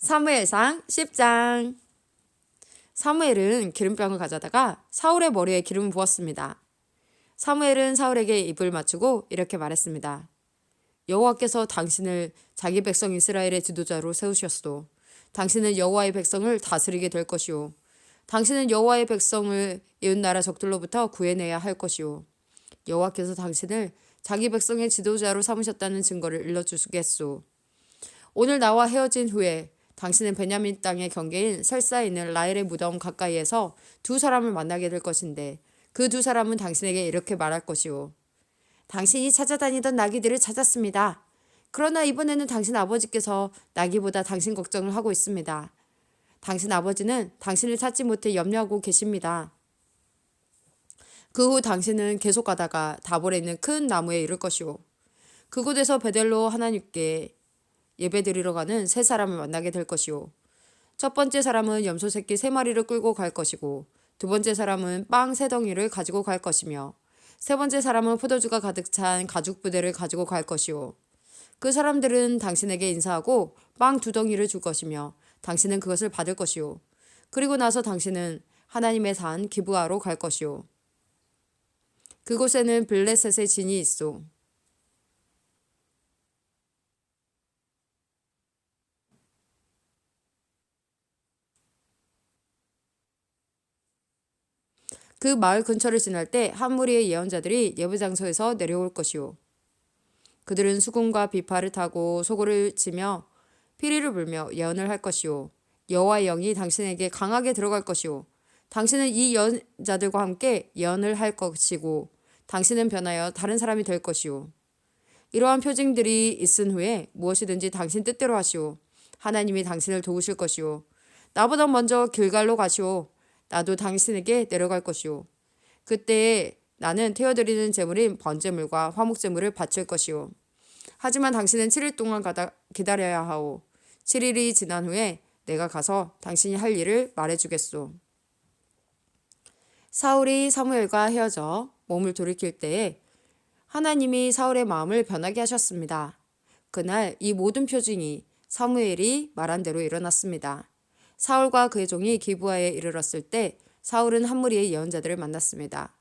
사무엘상 10장. 사무엘은 기름병을 가져다가 사울의 머리에 기름을 부었습니다. 사무엘은 사울에게 입을 맞추고 이렇게 말했습니다. 여호와께서 당신을 자기 백성 이스라엘의 지도자로 세우셨소. 당신은 여호와의 백성을 다스리게 될 것이오. 당신은 여호와의 백성을 이웃나라 적들로부터 구해내야 할 것이오. 여호와께서 당신을 자기 백성의 지도자로 삼으셨다는 증거를 일러주겠소. 오늘 나와 헤어진 후에 당신은 베냐민 땅의 경계인 셀사에 있는 라헬의 무덤 가까이에서 두 사람을 만나게 될 것인데 그 두 사람은 당신에게 이렇게 말할 것이오. 당신이 찾아다니던 나귀들을 찾았습니다. 그러나 이번에는 당신 아버지께서 나귀보다 당신 걱정을 하고 있습니다. 당신 아버지는 당신을 찾지 못해 염려하고 계십니다. 그 후 당신은 계속 가다가 다볼에 있는 큰 나무에 이를 것이오. 그곳에서 베델로 하나님께 예배드리러 가는 세 사람을 만나게 될 것이오. 첫 번째 사람은 염소 새끼 3마리를 끌고 갈 것이고 두 번째 사람은 빵 3덩이를 가지고 갈 것이며 세 번째 사람은 포도주가 가득 찬 가죽 부대를 가지고 갈 것이오. 그 사람들은 당신에게 인사하고 빵 2덩이를 줄 것이며 당신은 그것을 받을 것이오. 그리고 나서 당신은 하나님의 산 기브아로 갈 것이오. 그곳에는 블레셋의 진이 있어. 그 마을 근처를 지날 때 한 무리의 예언자들이 예배장소에서 내려올 것이오. 그들은 수금과 비파를 타고 소고를 치며 피리를 불며 예언을 할 것이오. 여호와의 영이 당신에게 강하게 들어갈 것이오. 당신은 이 예언자들과 함께 예언을 할 것이고 당신은 변하여 다른 사람이 될 것이오. 이러한 표징들이 있은 후에 무엇이든지 당신 뜻대로 하시오. 하나님이 당신을 도우실 것이오. 나보다 먼저 길갈로 가시오. 나도 당신에게 내려갈 것이오. 그때에 나는 태워드리는 제물인 번제물과 화목제물을 바칠 것이오. 하지만 당신은 7일 동안 기다려야 하오. 7일이 지난 후에 내가 가서 당신이 할 일을 말해주겠소. 사울이 사무엘과 헤어져 몸을 돌이킬 때에 하나님이 사울의 마음을 변하게 하셨습니다. 그날 이 모든 표징이 사무엘이 말한 대로 일어났습니다. 사울과 그의 종이 기브아에 이르렀을 때 사울은 한 무리의 예언자들을 만났습니다.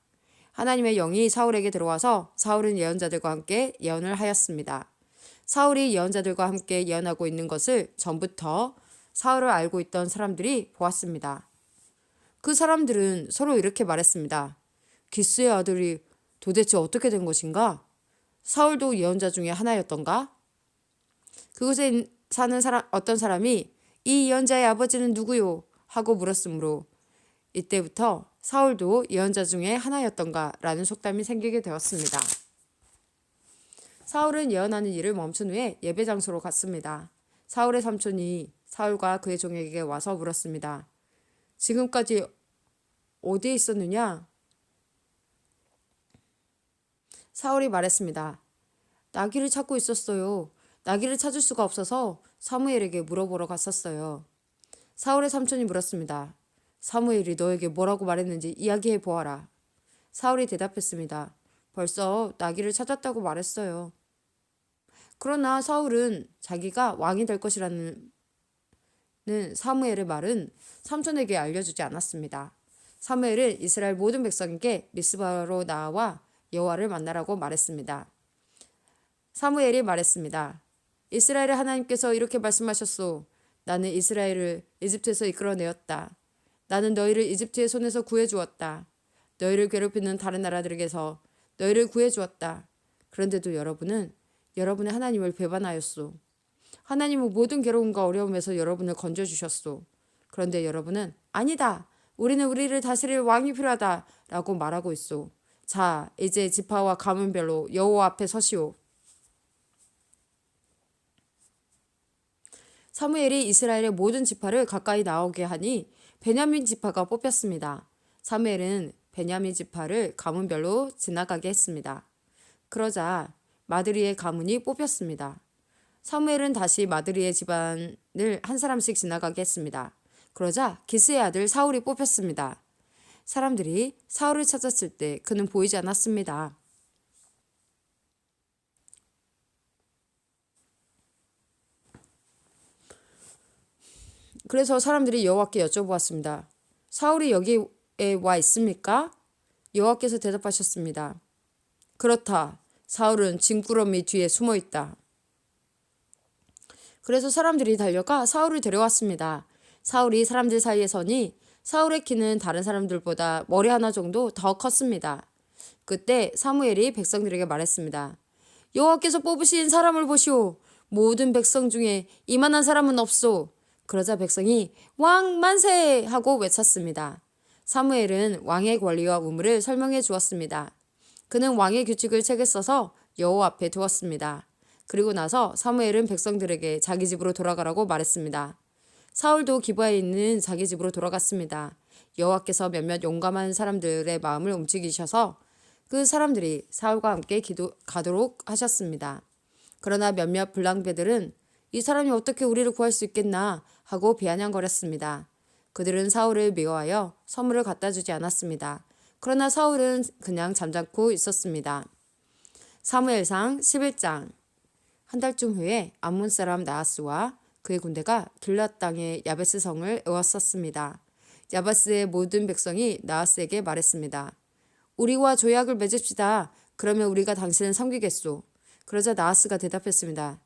하나님의 영이 사울에게 들어와서 사울은 예언자들과 함께 예언을 하였습니다. 사울이 예언자들과 함께 예언하고 있는 것을 전부터 사울을 알고 있던 사람들이 보았습니다. 그 사람들은 서로 이렇게 말했습니다. 기스의 아들이 도대체 어떻게 된 것인가? 사울도 예언자 중에 하나였던가? 그곳에 사는 어떤 사람이 이 예언자의 아버지는 누구요? 하고 물었으므로 이때부터 사울도 예언자 중에 하나였던가 라는 속담이 생기게 되었습니다. 사울은 예언하는 일을 멈춘 후에 예배 장소로 갔습니다. 사울의 삼촌이 사울과 그의 종에게 와서 물었습니다. 지금까지 어디에 있었느냐? 사울이 말했습니다. 나귀를 찾고 있었어요. 나귀를 찾을 수가 없어서 사무엘에게 물어보러 갔었어요. 사울의 삼촌이 물었습니다. 사무엘이 너에게 뭐라고 말했는지 이야기해 보아라. 사울이 대답했습니다. 벌써 나귀를 찾았다고 말했어요. 그러나 사울은 자기가 왕이 될 것이라는 사무엘의 말은 삼촌에게 알려주지 않았습니다. 사무엘은 이스라엘 모든 백성에게 미스바로 나와 여호와를 만나라고 말했습니다. 사무엘이 말했습니다. 이스라엘의 하나님께서 이렇게 말씀하셨소. 나는 이스라엘을 이집트에서 이끌어내었다. 나는 너희를 이집트의 손에서 구해주었다. 너희를 괴롭히는 다른 나라들에게서 너희를 구해주었다. 그런데도 여러분은 여러분의 하나님을 배반하였소. 하나님은 모든 괴로움과 어려움에서 여러분을 건져주셨소. 그런데 여러분은 아니다. 우리는 우리를 다스릴 왕이 필요하다 라고 말하고 있소. 자, 이제 지파와 가문별로 여호와 앞에 서시오. 사무엘이 이스라엘의 모든 지파를 가까이 나오게 하니 베냐민 지파가 뽑혔습니다. 사무엘은 베냐민 지파를 가문별로 지나가게 했습니다. 그러자 마드리의 가문이 뽑혔습니다. 사무엘은 다시 마드리의 집안을 한 사람씩 지나가게 했습니다. 그러자 기스의 아들 사울이 뽑혔습니다. 사람들이 사울을 찾았을 때 그는 보이지 않았습니다. 그래서 사람들이 여호와께 여쭤보았습니다. 사울이 여기에 와 있습니까? 여호와께서 대답하셨습니다. 그렇다. 사울은 짐꾸러미 뒤에 숨어 있다. 그래서 사람들이 달려가 사울을 데려왔습니다. 사울이 사람들 사이에 서니 사울의 키는 다른 사람들보다 머리 하나 정도 더 컸습니다. 그때 사무엘이 백성들에게 말했습니다. 여호와께서 뽑으신 사람을 보시오. 모든 백성 중에 이만한 사람은 없소. 그러자 백성이 왕 만세 하고 외쳤습니다. 사무엘은 왕의 권리와 의무를 설명해 주었습니다. 그는 왕의 규칙을 책에 써서 여호와 앞에 두었습니다. 그리고 나서 사무엘은 백성들에게 자기 집으로 돌아가라고 말했습니다. 사울도 기브아에 있는 자기 집으로 돌아갔습니다. 여호와께서 몇몇 용감한 사람들의 마음을 움직이셔서 그 사람들이 사울과 함께 가도록 하셨습니다. 그러나 몇몇 불량배들은 이 사람이 어떻게 우리를 구할 수 있겠나 하고 비아냥거렸습니다. 그들은 사울을 미워하여 선물을 갖다 주지 않았습니다. 그러나 사울은 그냥 잠자코 있었습니다. 사무엘상 11장. 한 달쯤 후에 암몬 사람 나하스와 그의 군대가 길앗 땅의 야베스 성을 에웠었습니다. 야베스의 모든 백성이 나하스에게 말했습니다. 우리와 조약을 맺읍시다. 그러면 우리가 당신을 섬기겠소. 그러자 나하스가 대답했습니다.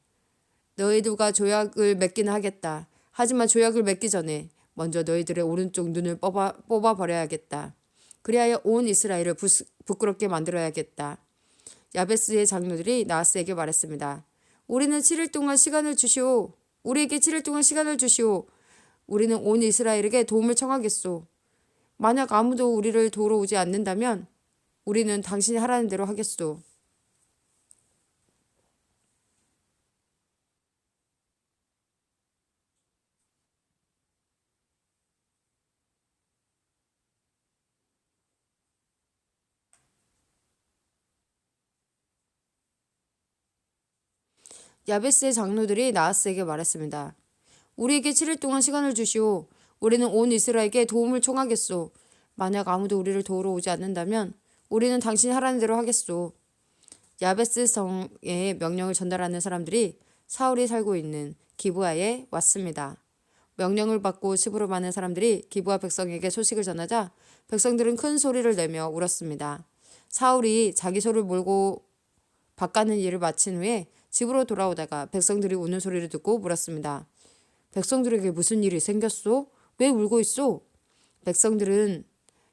너희들과 조약을 맺기는 하겠다. 하지만 조약을 맺기 전에 먼저 너희들의 오른쪽 눈을 뽑아버려야겠다. 그리하여 온 이스라엘을 부끄럽게 만들어야겠다. 야베스의 장로들이 나하스에게 말했습니다. 우리는 7일 동안 시간을 주시오. 우리에게 7일 동안 시간을 주시오. 우리는 온 이스라엘에게 도움을 청하겠소. 만약 아무도 우리를 도우러 오지 않는다면 우리는 당신이 하라는 대로 하겠소. 야베스의 장로들이 나하스에게 말했습니다. 우리에게 7일 동안 시간을 주시오. 우리는 온 이스라엘에게 도움을 청하겠소. 만약 아무도 우리를 도우러 오지 않는다면 우리는 당신이 하라는 대로 하겠소. 야베스 성에 명령을 전달하는 사람들이 사울이 살고 있는 기브아에 왔습니다. 명령을 받고 시부로 많은 사람들이 기브아 백성에게 소식을 전하자 백성들은 큰 소리를 내며 울었습니다. 사울이 자기 소를 몰고 밭가는 일을 마친 후에 집으로 돌아오다가 백성들이 우는 소리를 듣고 물었습니다. 백성들에게 무슨 일이 생겼소? 왜 울고 있소? 백성들은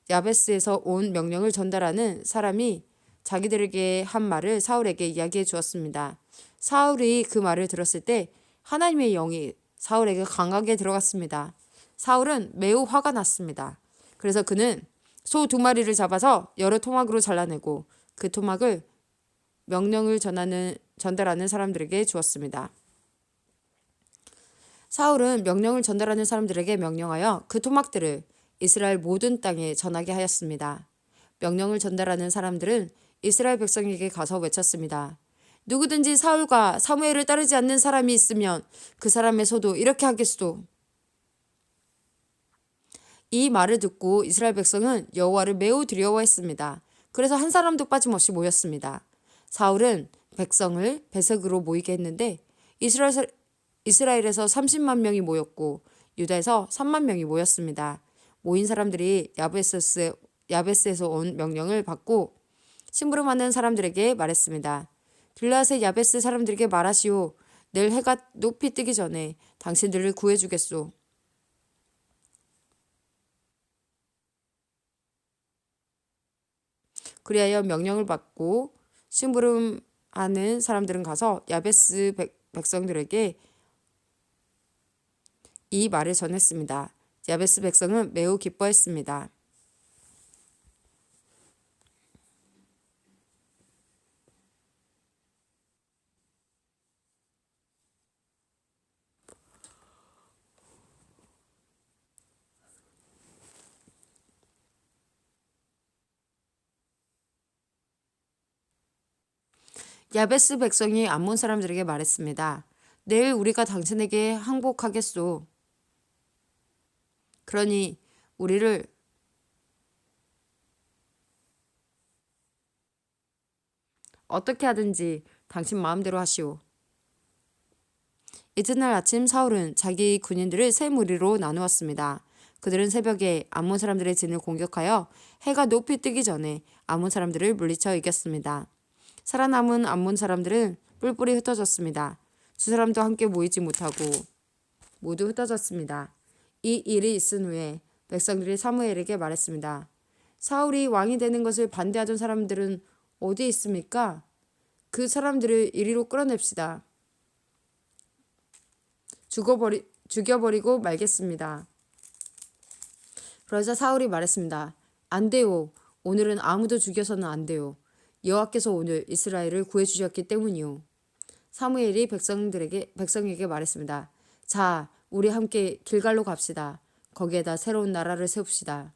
야베스에서 온 명령을 전달하는 사람이 자기들에게 한 말을 사울에게 이야기해 주었습니다. 사울이 그 말을 들었을 때 하나님의 영이 사울에게 강하게 들어갔습니다. 사울은 매우 화가 났습니다. 그래서 그는 소 2마리를 잡아서 여러 토막으로 잘라내고 그 토막을 명령을 전달하는 사람들에게 주었습니다. 사울은 명령을 전달하는 사람들에게 명령하여 그 토막들을 이스라엘 모든 땅에 전하게 하였습니다. 명령을 전달하는 사람들은 이스라엘 백성에게 가서 외쳤습니다. 누구든지 사울과 사무엘을 따르지 않는 사람이 있으면 그 사람의 소도 이렇게 하겠소. 이 말을 듣고 이스라엘 백성은 여호와를 매우 두려워했습니다. 그래서 한 사람도 빠짐없이 모였습니다. 사울은 백성을 베색으로 모이게 했는데 이스라엘에서 30만 명이 모였고 유다에서 3만 명이 모였습니다. 모인 사람들이 야베스에서 온 명령을 받고 심부름하는 사람들에게 말했습니다. 길앗의 야베스 사람들에게 말하시오. 내일 해가 높이 뜨기 전에 당신들을 구해주겠소. 그리하여 명령을 받고 심부름하는 사람들은 가서 야베스 백성들에게 이 말을 전했습니다. 야베스 백성은 매우 기뻐했습니다. 야베스 백성이 암몬 사람들에게 말했습니다. 내일 우리가 당신에게 항복하겠소. 그러니 우리를 어떻게 하든지 당신 마음대로 하시오. 이튿날 아침 사울은 자기 군인들을 세 무리로 나누었습니다. 그들은 새벽에 암몬 사람들의 진을 공격하여 해가 높이 뜨기 전에 암몬 사람들을 물리쳐 이겼습니다. 살아남은 암몬 사람들은 뿔뿔이 흩어졌습니다. 두 사람도 함께 모이지 못하고 모두 흩어졌습니다. 이 일이 있은 후에 백성들이 사무엘에게 말했습니다. 사울이 왕이 되는 것을 반대하던 사람들은 어디 있습니까? 그 사람들을 이리로 끌어냅시다. 죽여버리고 말겠습니다. 그러자 사울이 말했습니다. 안 돼요. 오늘은 아무도 죽여서는 안 돼요. 여호와께서 오늘 이스라엘을 구해주셨기 때문이요. 사무엘이 백성에게 말했습니다. 자, 우리 함께 길갈로 갑시다. 거기에다 새로운 나라를 세웁시다.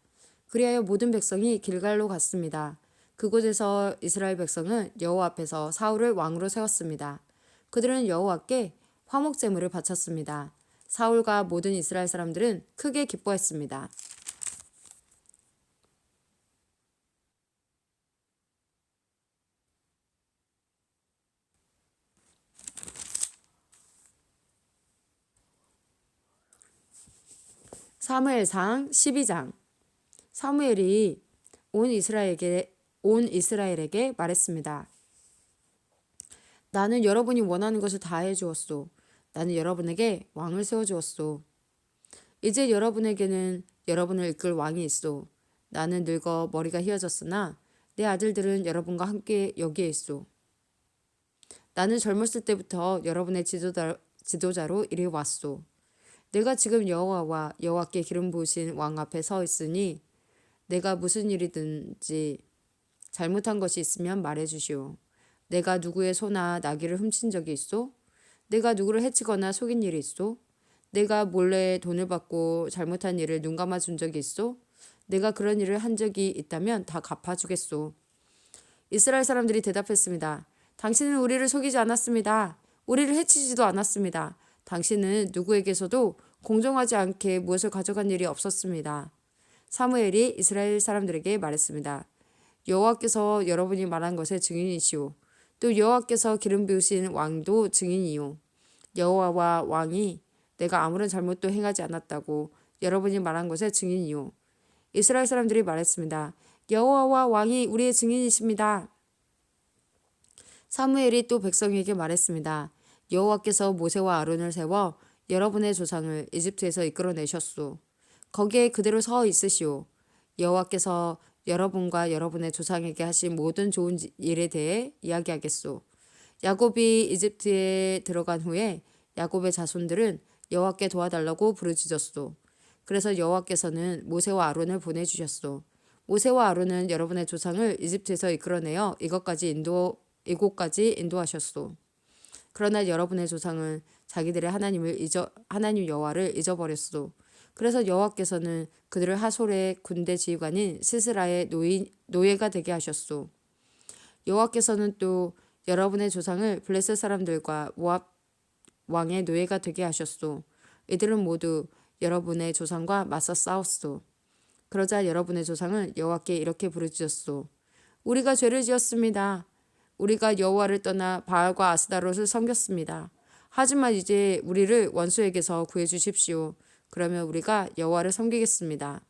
그리하여 모든 백성이 길갈로 갔습니다. 그곳에서 이스라엘 백성은 여호와 앞에서 사울을 왕으로 세웠습니다. 그들은 여호와께 화목 제물을 바쳤습니다. 사울과 모든 이스라엘 사람들은 크게 기뻐했습니다. 사무엘상 12장. 사무엘이 온 이스라엘에게 말했습니다. 나는 여러분이 원하는 것을 다 해주었소. 나는 여러분에게 왕을 세워주었소. 이제 여러분에게는 여러분을 이끌 왕이 있소. 나는 늙어 머리가 휘어졌으나 내 아들들은 여러분과 함께 여기에 있소. 나는 젊었을 때부터 여러분의 지도자로 이리 왔소. 내가 지금 여호와와 여호와께 기름 부으신 왕 앞에 서 있으니 내가 무슨 일이든지 잘못한 것이 있으면 말해 주시오. 내가 누구의 소나 나귀를 훔친 적이 있소? 내가 누구를 해치거나 속인 일이 있소? 내가 몰래 돈을 받고 잘못한 일을 눈감아 준 적이 있소? 내가 그런 일을 한 적이 있다면 다 갚아주겠소. 이스라엘 사람들이 대답했습니다. 당신은 우리를 속이지 않았습니다. 우리를 해치지도 않았습니다. 당신은 누구에게서도 공정하지 않게 무엇을 가져간 일이 없었습니다. 사무엘이 이스라엘 사람들에게 말했습니다. 여호와께서 여러분이 말한 것의 증인이시오. 또 여호와께서 기름 부으신 왕도 증인이요. 여호와와 왕이 내가 아무런 잘못도 행하지 않았다고 여러분이 말한 것의 증인이요. 이스라엘 사람들이 말했습니다. 여호와와 왕이 우리의 증인이십니다. 사무엘이 또 백성에게 말했습니다. 여호와께서 모세와 아론을 세워 여러분의 조상을 이집트에서 이끌어내셨소. 거기에 그대로 서 있으시오. 여호와께서 여러분과 여러분의 조상에게 하신 모든 좋은 일에 대해 이야기하겠소. 야곱이 이집트에 들어간 후에 야곱의 자손들은 여호와께 도와달라고 부르짖었소. 그래서 여호와께서는 모세와 아론을 보내주셨소. 모세와 아론은 여러분의 조상을 이집트에서 이끌어내어 이곳까지 인도하셨소. 그러나 여러분의 조상은 자기들의 하나님 여호와를 잊어버렸소. 그래서 여호와께서는 그들을 하솔의 군대 지휘관인 시스라의 노예가 되게 하셨소. 여호와께서는 또 여러분의 조상을 블레셋 사람들과 모압 왕의 노예가 되게 하셨소. 이들은 모두 여러분의 조상과 맞서 싸웠소. 그러자 여러분의 조상은 여호와께 이렇게 부르짖었소. 우리가 죄를 지었습니다. 우리가 여호와를 떠나 바알과 아스다롯을 섬겼습니다. 하지만 이제 우리를 원수에게서 구해 주십시오. 그러면 우리가 여호와를 섬기겠습니다.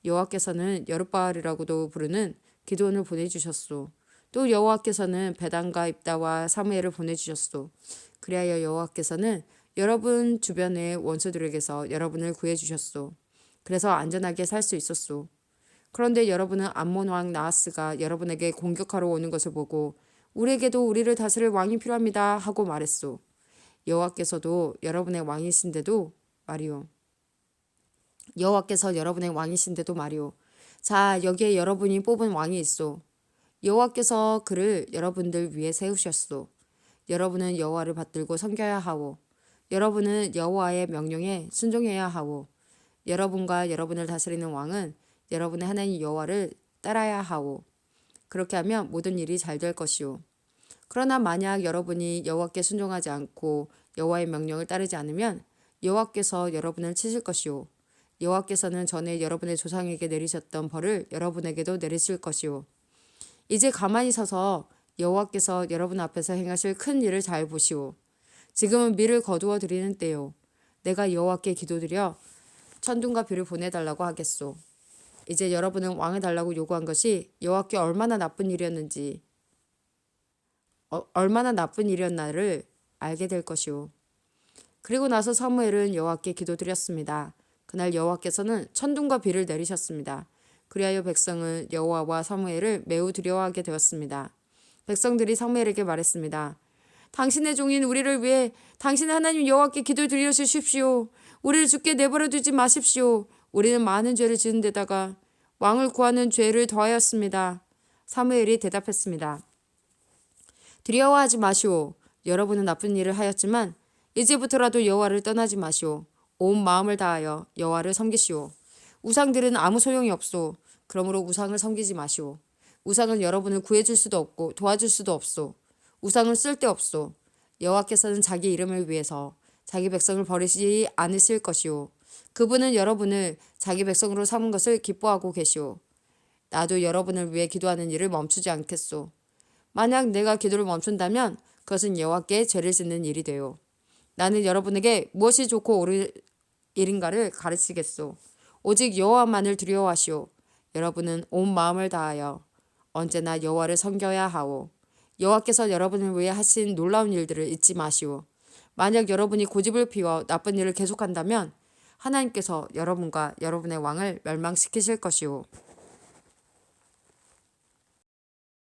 여호와께서는 여룻바알이라고도 부르는 기드온을 보내주셨소. 또 여호와께서는 베단과 입다와 사무엘을 보내주셨소. 그리하여 여호와께서는 여러분 주변의 원수들에게서 여러분을 구해주셨소. 그래서 안전하게 살 수 있었소. 그런데 여러분은 암몬 왕 나하스가 여러분에게 공격하러 오는 것을 보고 우리에게도 우리를 다스릴 왕이 필요합니다 하고 말했소. 여호와께서도 여러분의 왕이신데도 말이오. 여호와께서 여러분의 왕이신데도 말이오. 자, 여기에 여러분이 뽑은 왕이 있소. 여호와께서 그를 여러분들 위해 세우셨소. 여러분은 여호와를 받들고 섬겨야 하오. 여러분은 여호와의 명령에 순종해야 하오. 여러분과 여러분을 다스리는 왕은 여러분의 하나님 여호와를 따라야 하오. 그렇게 하면 모든 일이 잘 될 것이오. 그러나 만약 여러분이 여호와께 순종하지 않고 여호와의 명령을 따르지 않으면 여호와께서 여러분을 치실 것이오. 여호와께서는 전에 여러분의 조상에게 내리셨던 벌을 여러분에게도 내리실 것이오. 이제 가만히 서서 여호와께서 여러분 앞에서 행하실 큰 일을 잘 보시오. 지금은 밀을 거두어 드리는 때요. 내가 여호와께 기도드려 천둥과 비를 보내달라고 하겠소. 이제 여러분은 왕을 달라고 요구한 것이 여호와께 얼마나 나쁜 일이었나를 알게 될 것이오. 그리고 나서 사무엘은 여호와께 기도드렸습니다. 그날 여호와께서는 천둥과 비를 내리셨습니다. 그리하여 백성은 여호와와 사무엘을 매우 두려워하게 되었습니다. 백성들이 사무엘에게 말했습니다. 당신의 종인 우리를 위해 당신의 하나님 여호와께 기도드려 주십시오. 우리를 죽게 내버려 두지 마십시오. 우리는 많은 죄를 지은 데다가 왕을 구하는 죄를 더하였습니다. 사무엘이 대답했습니다. 두려워하지 마시오. 여러분은 나쁜 일을 하였지만 이제부터라도 여호와를 떠나지 마시오. 온 마음을 다하여 여호와를 섬기시오. 우상들은 아무 소용이 없소. 그러므로 우상을 섬기지 마시오. 우상은 여러분을 구해줄 수도 없고 도와줄 수도 없소. 우상은 쓸데없소. 여호와께서는 자기 이름을 위해서 자기 백성을 버리지 않으실 것이오. 그분은 여러분을 자기 백성으로 삼은 것을 기뻐하고 계시오. 나도 여러분을 위해 기도하는 일을 멈추지 않겠소. 만약 내가 기도를 멈춘다면 그것은 여호와께 죄를 짓는 일이 되오. 나는 여러분에게 무엇이 좋고 옳은 일인가를 가르치겠소. 오직 여호와만을 두려워하시오. 여러분은 온 마음을 다하여 언제나 여호와를 섬겨야 하오. 여호와께서 여러분을 위해 하신 놀라운 일들을 잊지 마시오. 만약 여러분이 고집을 피워 나쁜 일을 계속한다면 하나님께서 여러분과 여러분의 왕을 멸망시키실 것이오.